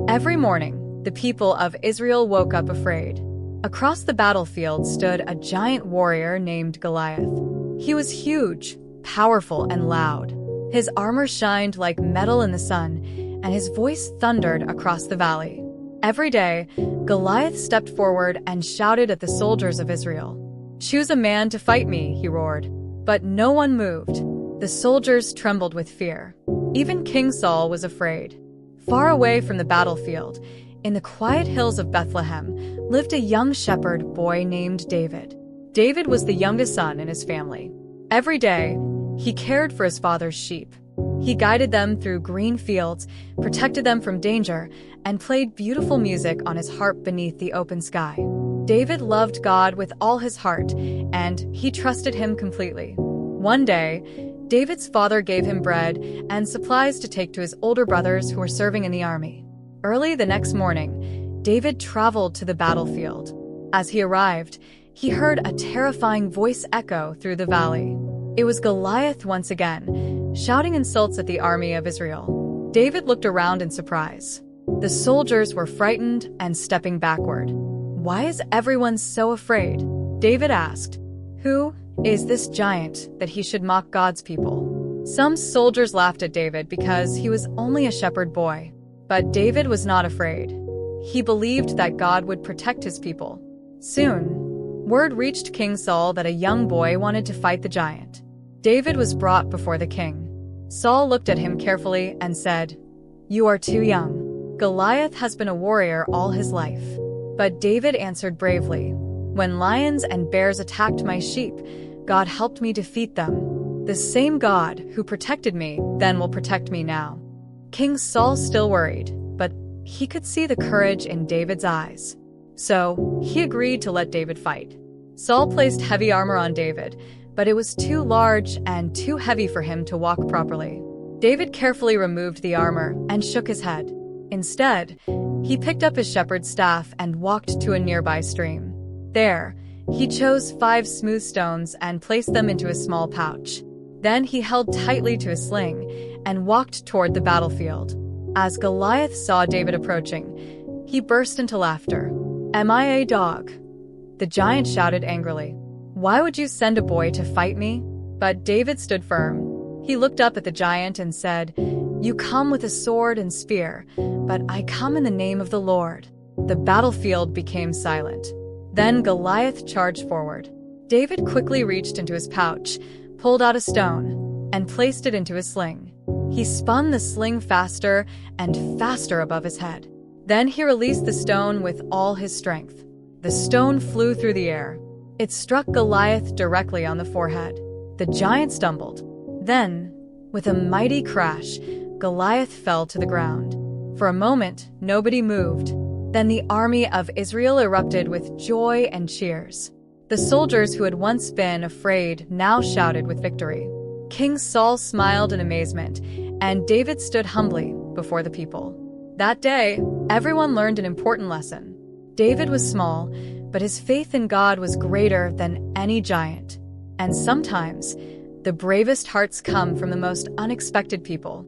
Every morning, the people of Israel woke up afraid. Across the battlefield stood a giant warrior named Goliath. He was huge, powerful, and loud. His armor shined like metal in the sun, and his voice thundered across the valley. Every day, Goliath stepped forward and shouted at the soldiers of Israel. "Choose a man to fight me," he roared. But no one moved. The soldiers trembled with fear. Even King Saul was afraid. Far away from the battlefield, in the quiet hills of Bethlehem, lived a young shepherd boy named David. David was the youngest son in his family. Every day, he cared for his father's sheep. He guided them through green fields, protected them from danger, and played beautiful music on his harp beneath the open sky. David loved God with all his heart, and he trusted him completely. One day, David's father gave him bread and supplies to take to his older brothers who were serving in the army. Early the next morning, David traveled to the battlefield. As he arrived, he heard a terrifying voice echo through the valley. It was Goliath once again, shouting insults at the army of Israel. David looked around in surprise. The soldiers were frightened and stepping backward. "Why is everyone so afraid?" David asked. "Who is this giant that he should mock God's people?" Some soldiers laughed at David because he was only a shepherd boy. But David was not afraid. He believed that God would protect his people. Soon, word reached King Saul that a young boy wanted to fight the giant. David was brought before the king. Saul looked at him carefully and said, "You are too young. Goliath has been a warrior all his life." But David answered bravely, "When lions and bears attacked my sheep, God helped me defeat them. The same God who protected me then will protect me now." King Saul still worried, but he could see the courage in David's eyes. So he agreed to let David fight. Saul placed heavy armor on David, but it was too large and too heavy for him to walk properly. David carefully removed the armor and shook his head. Instead, he picked up his shepherd's staff and walked to a nearby stream. There, he chose 5 smooth stones and placed them into a small pouch. Then he held tightly to his sling and walked toward the battlefield. As Goliath saw David approaching, he burst into laughter. "Am I a dog?" the giant shouted angrily. "Why would you send a boy to fight me?" But David stood firm. He looked up at the giant and said, "You come with a sword and spear, but I come in the name of the Lord." The battlefield became silent. Then Goliath charged forward. David quickly reached into his pouch, pulled out a stone, and placed it into his sling. He spun the sling faster and faster above his head. Then he released the stone with all his strength. The stone flew through the air. It struck Goliath directly on the forehead. The giant stumbled. Then, with a mighty crash, Goliath fell to the ground. For a moment, nobody moved. Then the army of Israel erupted with joy and cheers. The soldiers who had once been afraid now shouted with victory. King Saul smiled in amazement, and David stood humbly before the people. That day, everyone learned an important lesson. David was small, but his faith in God was greater than any giant. And sometimes, the bravest hearts come from the most unexpected people.